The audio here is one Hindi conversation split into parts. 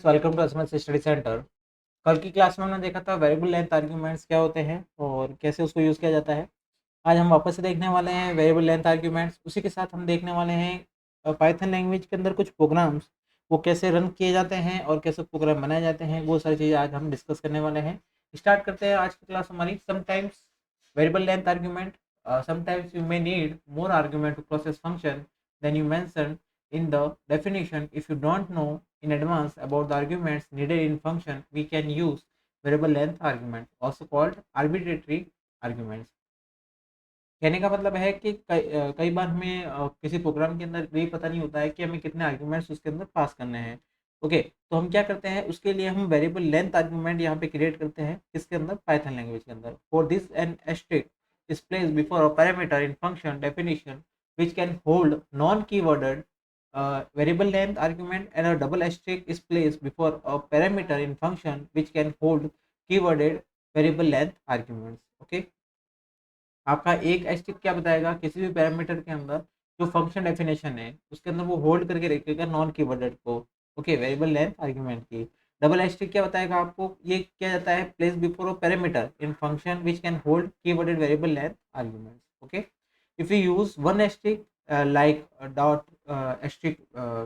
Welcome to SMS study centre. कल की क्लास में हमने देखा था वेरिएबल लेंथ आर्ग्यूमेंट्स क्या होते हैं और कैसे उसको यूज़ किया जाता है। आज हम वापस से देखने वाले हैं वेरिएबल लेंथ आर्ग्यूमेंट्स। उसी के साथ हम देखने वाले हैं पाइथन लैंग्वेज के अंदर कुछ प्रोग्राम्स वो कैसे रन किए जाते हैं और कैसे प्रोग्राम बनाए जाते हैं, वो सारी चीज़ें आज हम डिस्कस करने वाले हैं। स्टार्ट करते हैं आज की क्लास हमारी। Sometimes variable length argument, sometimes you may need more argument to process function than you mentioned in the definition. If you don't know in advance about the arguments needed in function, we can use variable length argument, also called arbitrary arguments. कहने का मतलब है कि कई बार हमें किसी प्रोग्राम के अंदर ये पता नहीं होता है कि हमें कितने आर्ग्यूमेंट्स उसके अंदर पास करने हैं। ओके, तो हम क्या करते हैं, उसके लिए हम वेरिएबल लेंथ आर्ग्यूमेंट यहाँ पे क्रिएट करते हैं किसके अंदर, पाइथन लैंग्वेज के अंदर। For this an asterisk is placed before a parameter in function definition which can hold non-keyworded variable length argument, and a double asterisk is placed before a parameter in function which can hold keyworded variable length arguments. Okay, आपका एक एस्टिक क्या बताएगा, किसी भी पैरामीटर के अंदर जो फंक्शन डेफिनेशन है उसके अंदर वो होल्ड करके रखेगा नॉन कीवर्डेड को। ओके, वेरिएबल लेंथ आर्गुमेंट की। डबल एस्टिक क्या बताएगा आपको, ये क्या जाता है place before parameter in function which can hold keyworded variable length argument. Okay, if you use one asterisk like dot asterisk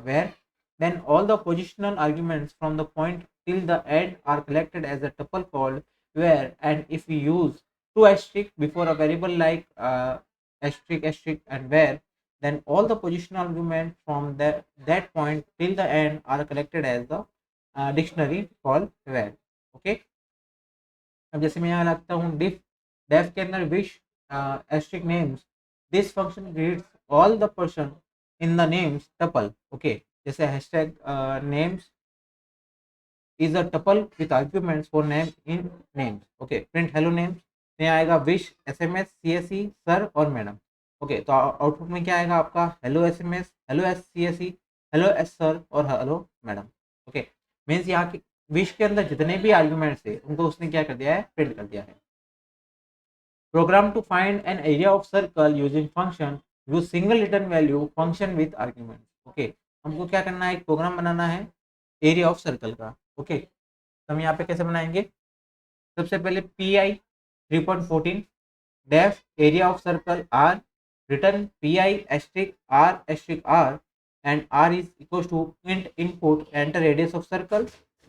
where, then all the positional arguments from the point till the end are collected as a tuple called where. And if we use two asterisk before a variable like asterisk asterisk and where, then all the positional arguments from that point till the end are collected as the dictionary called where. Okay, अब जैसे मैं यहाँ लगता हूँ डिफ, डेफ के अंदर wish asterisk names, this function reads all the person in the names tuple. Okay, जैसे hashtag names is a tuple with arguments for name in names. Okay, print hello names में आएगा विश, एसएमएस, सीएसई, सर और मैडम। ओके, तो आउटपुट में क्या आएगा आपका, hello SMS, hello S CSE, hello S sir और हेलो मैडम। ओके, मीन्स यहाँ की विश के अंदर जितने भी आर्ग्यूमेंट्स थे उनको उसने क्या कर दिया है, प्रिंट कर दिया है। Program to find an area of circle using function use single return value function with argument. Okay, हमको क्या करना है, एक प्रोग्राम बनाना है एरिया ऑफ सर्कल का। ओके, तो हम यहाँ पे कैसे बनाएंगे, सबसे पहले P I 3.14 def area of circle R, return P I asterisk R and R is equal to int input enter radius of circle.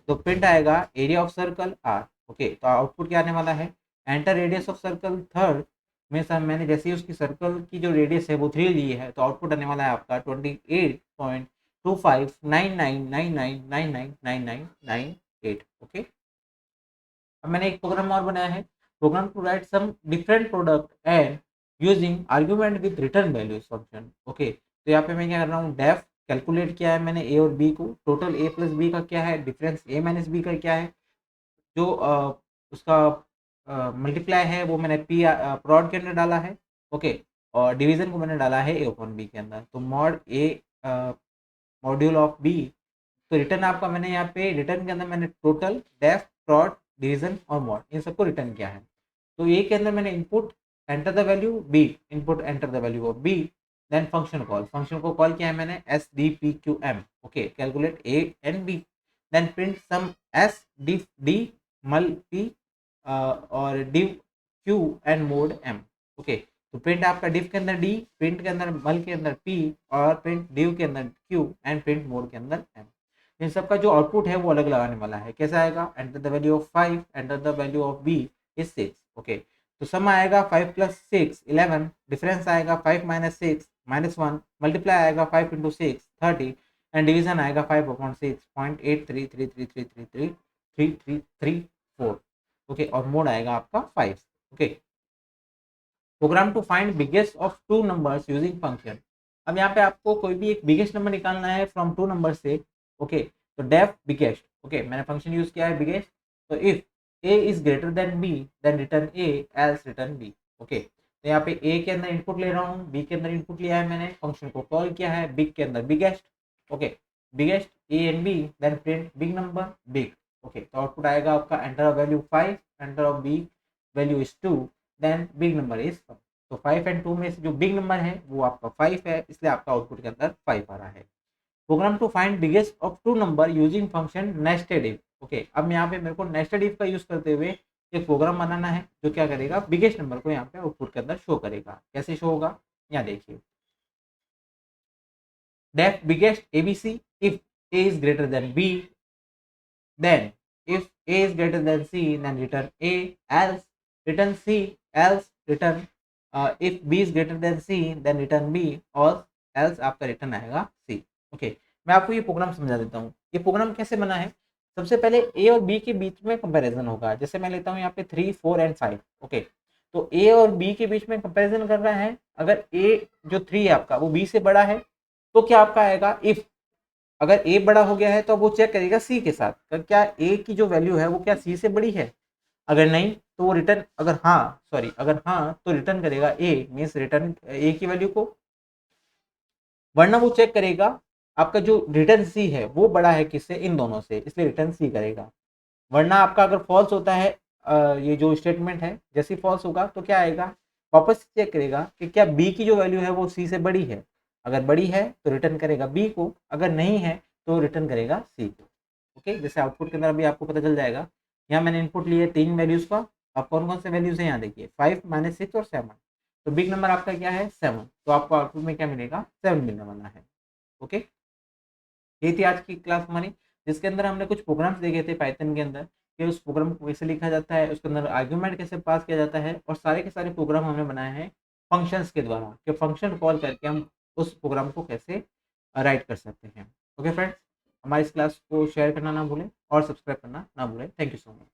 तो प्रिंट आएगा area of circle R. Okay, तो आउटपुट क्या आने वाला है, enter radius of circle third में सर मैंने जैसे ही उसकी सर्कल की जो रेडियस है वो 3 ली है, तो आउटपुट आने वाला है आपका 28.259999999998। ओके, अब मैंने एक प्रोग्राम और बनाया है, program to write sum different product and using argument with return values function. Okay, तो यहाँ पे मैं क्या कर रहा हूँ, डेफ कैलकुलेट किया है मैंने ए और बी को, टोटल ए प्लस बी का क्या है, डिफरेंस ए माइनस बी का क्या है, जो उसका मल्टीप्लाई है वो मैंने पी प्रोड के अंदर डाला है। ओके, और डिवीजन को मैंने डाला है ए ओपन बी के अंदर, तो mod A module of B. तो रिटर्न आपका मैंने यहाँ पे रिटर्न के अंदर मैंने टोटल डेफ प्रोड डिवीजन और मॉड इन सबको रिटर्न किया है। तो ए के अंदर मैंने input enter the value, B input enter the value of B, then function call, function को कॉल किया है मैंने S D P Q M. Okay, calculate A and B, then print sum S diff D mul P और div Q and mod M. Okay, तो प्रिंट आपका डिफ के अंदर डी, प्रिंट के अंदर मल के अंदर पी और प्रिंट डिव के अंदर क्यू एंड प्रिंट मोड के अंदर एम। इन सबका जो आउटपुट है वो अलग लगाने वाला है। कैसा आएगा, enter the value of 5, enter the value of B is 6। Okay, तो सम आएगा 5 + 6 11, डिफरेंस आएगा 5 - 6 -1, मल्टीप्लाई आएगा 5 × 6 30 एंड डिवीजन आएगा 5/6 0.8333333334। ओके, और मोड आएगा आपका 5। Okay, program to find biggest of two numbers using function. अब यहाँ पे आपको कोई भी एक बिगेस्ट नंबर निकालना है फ्रॉम टू नंबर से। ओके, तो डेफ बिगेस्ट। ओके, मैंने फंक्शन यूज किया है बिगेस्ट, तो if A is greater then B then return A else return B. Okay, तो यहाँ पे ए के अंदर इनपुट ले रहा हूँ, बी के अंदर इनपुट लिया है मैंने, फंक्शन को कॉल किया है बिग के अंदर biggest. Okay, biggest A and B, then print big number big. Okay, तो आउटपुट आएगा आपका enter of value 5, enter of B value is 2, then big number is 5। तो 5 और 2 में से जो बिग नंबर है वो आपका 5 है, इसलिए आपका आउटपुट के अंदर 5 आ रहा है। Program to find biggest of two number using function nested if. Okay, अब यहाँ पे मेरे को नेस्टेड इफ का यूज करते हुए एक प्रोग्राम बनाना है जो क्या करेगा, बिगेस्ट नंबर को यहाँ पे आउटपुट के अंदर शो करेगा। कैसे शो होगा, यहाँ देखिए, def biggest ABC if A is greater then B, then if a is greater than c then return a, else return c, else return if b is greater than c then return b, और else आपका रिटर्न आएगा c। ओके, मैं आपको ये प्रोग्राम समझा देता हूँ। ये प्रोग्राम कैसे बना है, सबसे पहले a और b के बीच में कंपैरिजन होगा। जैसे मैं लेता हूँ यहाँ पे 3, 4 एंड 5। ओके, तो a और b के बीच में कंपैरिजन कर रहा है। अगर a जो 3 है आपका वो b से बड़ा है तो क्या आपका आएगा, इफ अगर a बड़ा हो गया है तो अब वो चेक करेगा c के साथ, क्या a की जो वैल्यू है वो क्या c से बड़ी है। अगर नहीं तो वो रिटर्न, अगर हाँ तो रिटर्न करेगा a, मीन्स रिटर्न a की वैल्यू को। वरना वो चेक करेगा आपका जो रिटर्न c है वो बड़ा है किससे, इन दोनों से, इसलिए रिटर्न c करेगा। वरना आपका अगर फॉल्स होता है ये जो स्टेटमेंट है, जैसे फॉल्स होगा तो क्या आएगा, वापस चेक करेगा कि क्या b की जो वैल्यू है वो c से बड़ी है। अगर बड़ी है तो रिटर्न करेगा b को, अगर नहीं है तो रिटर्न करेगा c को। ओके, जैसे आउटपुट के अंदर अभी आपको पता चल जाएगा। यहाँ मैंने इनपुट लिए 3 वैल्यूज का। अब कौन कौन से वैल्यूज है यहाँ देखिए, 5, -6 और 7। तो बिग नंबर आपका क्या है, 7। तो आपको आउटपुट में क्या मिलेगा, 7 मिलने वाला है। ओके, ये थी आज की क्लास हमारी, जिसके अंदर हमने कुछ प्रोग्राम्स देखे थे पाइथन के अंदर कि उस प्रोग्राम को कैसे लिखा जाता है, उसके अंदर आर्ग्यूमेंट कैसे पास किया जाता है, और सारे के सारे प्रोग्राम हमने बनाए हैं फंक्शंस के द्वारा कि फंक्शन कॉल करके हम उस प्रोग्राम को कैसे राइट कर सकते हैं। ओके फ्रेंड्स, हमारी इस क्लास को शेयर करना ना भूलें और सब्सक्राइब करना ना भूलें। Thank you so much.